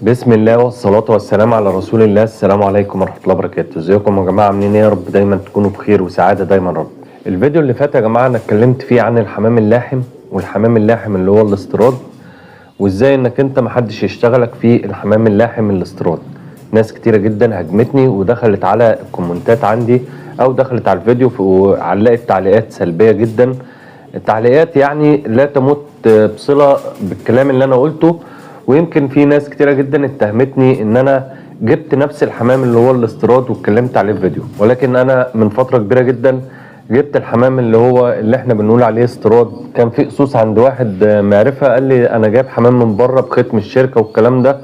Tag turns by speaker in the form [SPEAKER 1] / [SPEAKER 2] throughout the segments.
[SPEAKER 1] بسم الله والصلاة والسلام على رسول الله. السلام عليكم ورحمة الله وبركاته. ازيكم يا جماعة؟ عاملين ايه؟ يا رب دايما تكونوا بخير وسعادة دايما يا رب. الفيديو اللي فات يا جماعة انا اتكلمت فيه عن الحمام اللاحم، والحمام اللاحم اللي هو الاستيراد، وازاي انك انت محدش يشتغلك في الحمام اللاحم الاستيراد. ناس كتيرة جدا هجمتني ودخلت على الكومنتات عندي او دخلت على الفيديو وعلقت تعليقات سلبية جدا. التعليقات يعني لا تمت بصلة بالكلام اللي انا قلته، ويمكن في ناس كتيرة جدا اتهمتني ان انا جبت نفس الحمام اللي هو الاستيراد واتكلمت عليه في فيديو، ولكن انا من فترة كبيرة جدا جبت الحمام اللي احنا بنقول عليه استيراد. كان في قصوص عند واحد معرفة قال لي انا جايب حمام من بره بختم الشركة والكلام ده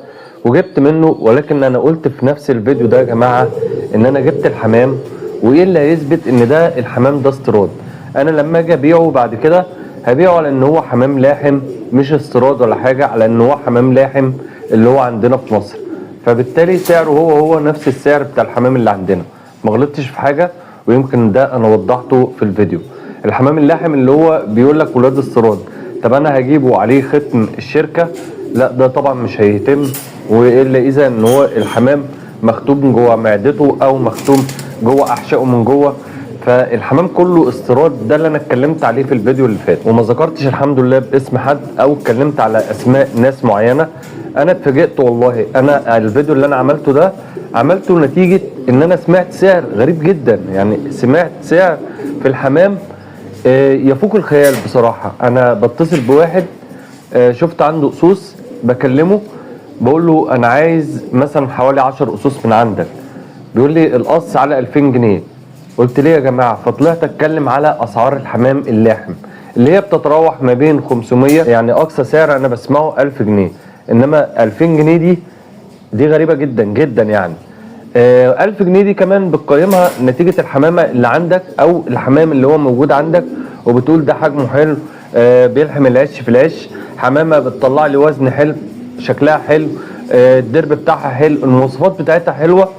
[SPEAKER 1] وجبت منه، ولكن انا قلت في نفس الفيديو ده يا جماعة ان انا جبت الحمام، وايه اللي هيثبت ان ده الحمام ده استيراد؟ انا لما اجي ابيعه بعد كده هبيعه على ان هو حمام لاحم مش استيراد ولا حاجه، على ان هو حمام لاحم اللي هو عندنا في مصر، فبالتالي سعره هو نفس السعر بتاع الحمام اللي عندنا. ما غلطتش في حاجه، ويمكن ده انا وضحته في الفيديو. الحمام اللاحم اللي هو بيقول لك ولاد استيراد، طب انا هجيبه عليه ختم الشركه؟ لا ده طبعا مش هيتم، والا اذا ان هو الحمام مختوم جوه معدته او مختوم جوه احشائه من جوه، فالحمام كله استيراد. ده اللي انا اتكلمت عليه في الفيديو اللي فات، وما ذكرتش الحمد لله باسم حد او اتكلمت على اسماء ناس معينه. انا اتفاجئت والله. انا الفيديو اللي انا عملته ده عملته نتيجه ان انا سمعت سعر غريب جدا، يعني سمعت سعر في الحمام يفوق الخيال بصراحه. انا بتصل بواحد شفت عنده قصوص، بكلمه بقول له انا عايز مثلا حوالي 10 قصوص من عندك، بيقول لي القص على 2000 جنيه. قلت ليه يا جماعه؟ فطلعت اتكلم على اسعار الحمام اللاحم اللي هي بتتراوح ما بين 500، يعني اقصى سعر انا بسمعه 1000 جنيه، انما 2000 جنيه دي غريبه جدا جدا يعني. 1000 جنيه دي كمان بتقيمها نتيجه الحمامه اللي عندك او الحمام اللي هو موجود عندك، وبتقول ده حجمه حلو، بيلحم العش في العش، حمامه بتطلع لي وزن حلو، شكلها حلو، الدرب بتاعها حلو، المواصفات بتاعتها حلوه.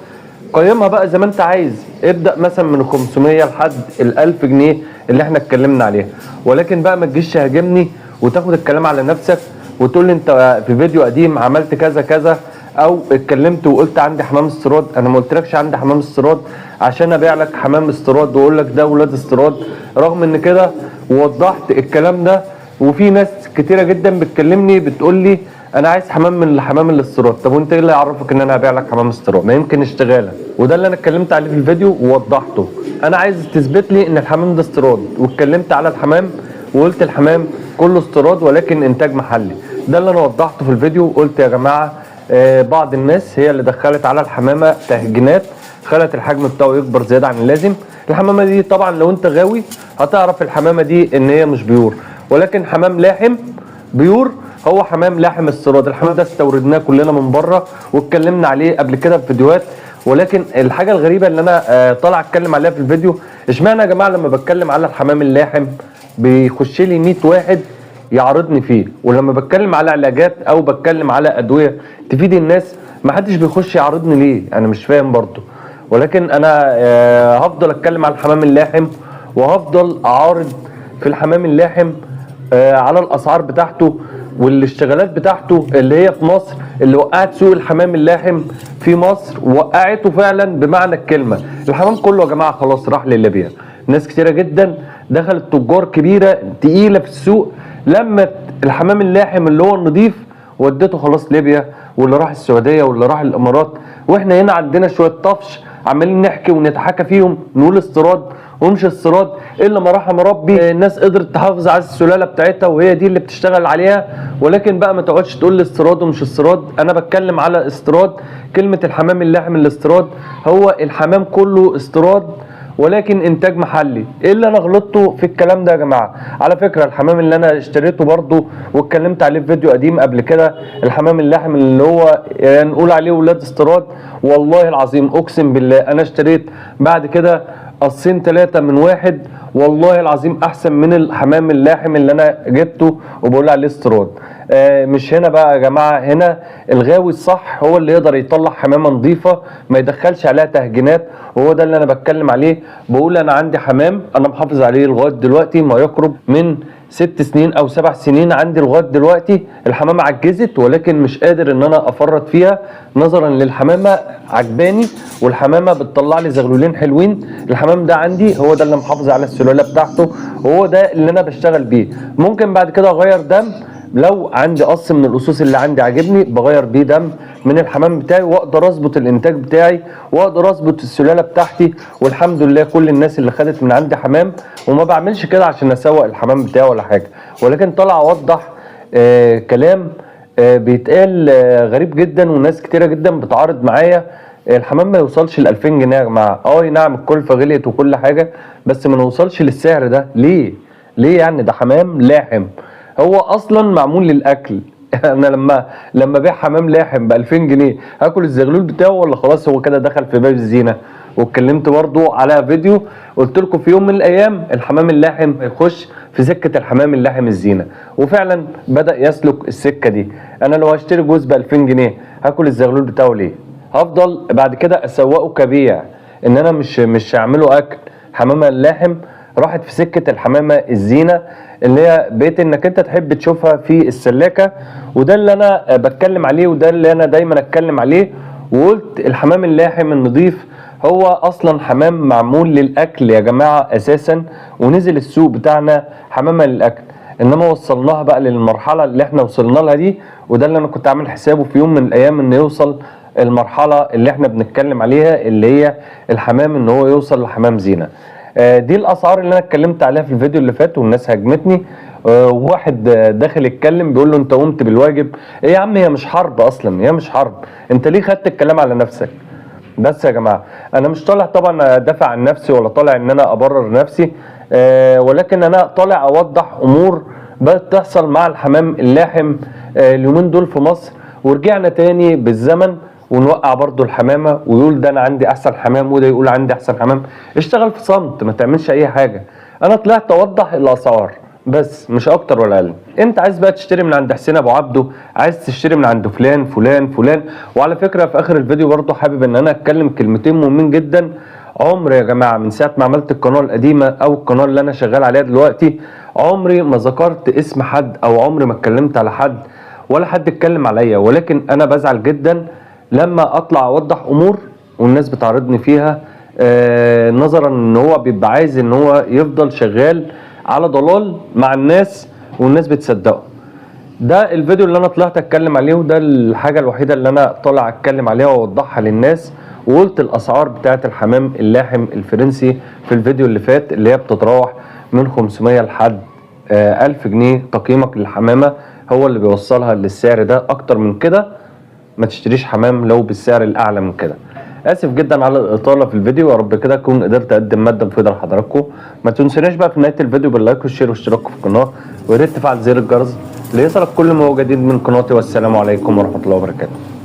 [SPEAKER 1] قيمها بقى زي ما انت عايز، ابدأ مثلا من 500 لحد 1000 جنيه اللي احنا اتكلمنا عليها، ولكن بقى ما تجيش تهاجمني وتاخد الكلام على نفسك وتقول لي انت في فيديو قديم عملت كذا كذا، او اتكلمت وقلت عندي حمام استيراد. انا ما قلتلكش عندي حمام استيراد عشان ابيع لك حمام استيراد واقول لك ده ولاد استيراد، رغم ان كده ووضحت الكلام ده. وفي ناس كتيره جدا بتكلمني بتقول لي انا عايز حمام من الحمام الاستيراد. طب وانت ايه اللي يعرفك ان انا هبيع لك حمام استيراد؟ ما يمكن اشتغاله، وده اللي انا اتكلمت عليه في الفيديو ووضحته. انا عايز تثبت لي ان الحمام ده استيراد، واتكلمت على الحمام وقلت الحمام كله استيراد ولكن انتاج محلي. ده اللي انا وضحته في الفيديو. قلت يا جماعه بعض الناس هي اللي دخلت على الحمامه تهجينات، خلت الحجم بتاعه يكبر زياده عن اللازم. الحمامه دي طبعا لو انت غاوي هتعرف الحمامه دي ان هي مش بيور، ولكن حمام لاحم بيور هو حمام لاحم استيراد. الحمام ده استوردناه كلنا من بره واتكلمنا عليه قبل كده في فيديوهات، ولكن الحاجه الغريبه اللي انا طالع اتكلم عليها في الفيديو، اشمعنى يا جماعه لما بتكلم على الحمام اللاحم بيخش لي 100 واحد يعرضني فيه، ولما بتكلم على علاجات او بتكلم على ادويه تفيد الناس ما حدش بيخش يعرضني ليه؟ انا مش فاهم برضه. ولكن انا هفضل اتكلم على الحمام اللاحم، وهفضل اعارض في الحمام اللاحم على الاسعار بتاعته والاشتغالات بتاعته اللي هي في مصر، اللي وقعت سوق الحمام اللاحم في مصر، وقعته فعلا بمعنى الكلمه. الحمام كله يا جماعه خلاص راح لليبيا. ناس كتيره جدا دخلت تجار كبيره تقيله في السوق لمت الحمام اللاحم اللي هو النظيف ودته خلاص ليبيا، واللي راح السعوديه واللي راح الامارات، واحنا هنا عندنا شويه طفش عمالين نحكي ونتحكى فيهم نقول استيراد ومش استيراد. الا ما رحم ربي الناس قدرت تحافظ على السلاله بتاعتها وهي دي اللي بتشتغل عليها. ولكن بقى ما تقعدش تقول لي استيراد ومش استيراد. انا بتكلم على استيراد. كلمه الحمام اللاحم الاستيراد هو الحمام كله استيراد ولكن انتاج محلي. ايه اللي انا غلطته في الكلام ده يا جماعه؟ على فكره الحمام اللي انا اشتريته برضو واتكلمت عليه في فيديو قديم قبل كده، الحمام اللاحم اللي هو نقول عليه ولاد استيراد، والله العظيم اقسم بالله انا اشتريت بعد كده قصين 3 من واحد، والله العظيم احسن من الحمام اللاحم اللي انا جبته وبقول عليه استيراد. مش هنا بقى يا جماعه، هنا الغاوي الصح هو اللي يقدر يطلع حمامه نظيفه ما يدخلش عليها تهجينات، وهو ده اللي انا بتكلم عليه. بقول انا عندي حمام انا محافظ عليه لغايه دلوقتي ما يقرب من 6 سنين او 7 سنين عندي لغايه دلوقتي. الحمامه عجزت ولكن مش قادر ان انا افرط فيها نظرا للحمامه عجباني، والحمامه بتطلع لي زغلولين حلوين. الحمام ده عندي هو ده اللي محافظ على السلاله بتاعته، وهو ده اللي انا بشتغل بيه. ممكن بعد كده اغير دم لو عندي قص من القصوص اللي عندي عاجبني، بغير بيه دم من الحمام بتاعي، واقدر اظبط الانتاج بتاعي، واقدر اظبط السلاله بتاعتي. والحمد لله كل الناس اللي خدت من عندي حمام، وما بعملش كده عشان اسوق الحمام بتاعي ولا حاجه، ولكن طلع اوضح كلام بيتقال غريب جدا، وناس كتيره جدا بتعارض معايا. الحمام ما يوصلش ل 2000 جنيه يا جماعه. نعم الكلفه غليت وكل حاجه، بس ما نوصلش للسعر ده ليه؟ ليه يعني؟ ده حمام لاحم، هو اصلا معمول للاكل. انا لما ابيع حمام لاحم ب 2000 جنيه هاكل الزغلول بتاعه ولا خلاص هو كده دخل في باب الزينه؟ واتكلمت برضو على فيديو قلت لكم في يوم من الايام الحمام اللاحم هيخش في سكه الحمام اللاحم الزينه، وفعلا بدا يسلك السكه دي. انا لو هشتري جوز ب 2000 جنيه هاكل الزغلول بتاعه ليه؟ هفضل بعد كده اسوقه كبيع، ان انا مش هعمله اكل. حمامه اللاحم راحت في سكه الحمامه الزينه اللي هي بقيت انك انت تحب تشوفها في السلاكه، وده اللي انا بتكلم عليه، وده اللي انا دايما اتكلم عليه. وقلت الحمام اللاحم النظيف هو اصلا حمام معمول للاكل يا جماعه اساسا، ونزل السوق بتاعنا حمامه للاكل، انما وصلناها بقى للمرحله اللي احنا وصلنا لها دي. وده اللي انا كنت عامل حسابه في يوم من الايام ان يوصل المرحله اللي احنا بنتكلم عليها، اللي هي الحمام ان هو يوصل لحمام زينه. دي الاسعار اللي انا اتكلمت عليها في الفيديو اللي فات، والناس هاجمتني. وواحد داخل يتكلم بيقول له انت قمت بالواجب. ايه يا عم، هي مش حرب اصلا، هي مش حرب. انت ليه خدت الكلام على نفسك؟ بس يا جماعه انا مش طالع طبعا ادافع عن نفسي، ولا طالع ان انا ابرر نفسي، ولكن انا طالع اوضح امور بتحصل مع الحمام اللاحم اليومين دول في مصر. ورجعنا تاني بالزمن ونوقع برضو الحمامه، ويقول ده انا عندي احسن حمام، وده يقول عندي احسن حمام. اشتغل في صمت، ما تعملش اي حاجه. انا طلعت اوضح الاسعار بس، مش اكتر ولا اقل. انت عايز بقى تشتري من عند حسين ابو عبده، عايز تشتري من عند فلان فلان فلان. وعلى فكره في اخر الفيديو برضو حابب ان انا اتكلم كلمتين مهمين جدا. عمري يا جماعه من ساعه ما عملت القناه القديمه او القناه اللي انا شغال عليها دلوقتي، عمري ما ذكرت اسم حد، او عمري ما اتكلمت على حد، ولا حد اتكلم عليا. ولكن انا بزعل جدا لما اطلع اوضح امور والناس بتعرضني فيها، نظرا ان هو بيبقى عايز ان هو يفضل شغال على ضلال مع الناس، والناس بتصدقه. ده الفيديو اللي انا طلعت اتكلم عليه، وده الحاجه الوحيده اللي انا طالع اتكلم عليها واوضحها للناس. وقلت الاسعار بتاعه الحمام اللاحم الفرنسي في الفيديو اللي فات، اللي هي بتتراوح من 500 لحد 1000 جنيه. تقييمك للحمامه هو اللي بيوصلها للسعر ده. اكتر من كده ما تشتريش حمام لو بالسعر الاعلى من كده. اسف جدا على الاطاله في الفيديو، يا رب كده اكون قدرت اقدم ماده مفيده لحضراتكم. ما تنسوناش بقى في نهايه الفيديو باللايك والشير والاشتراك في القناه، ويا ريت تفعل زر الجرس ليصلك كل ما هو جديد من قناتي. والسلام عليكم ورحمه الله وبركاته.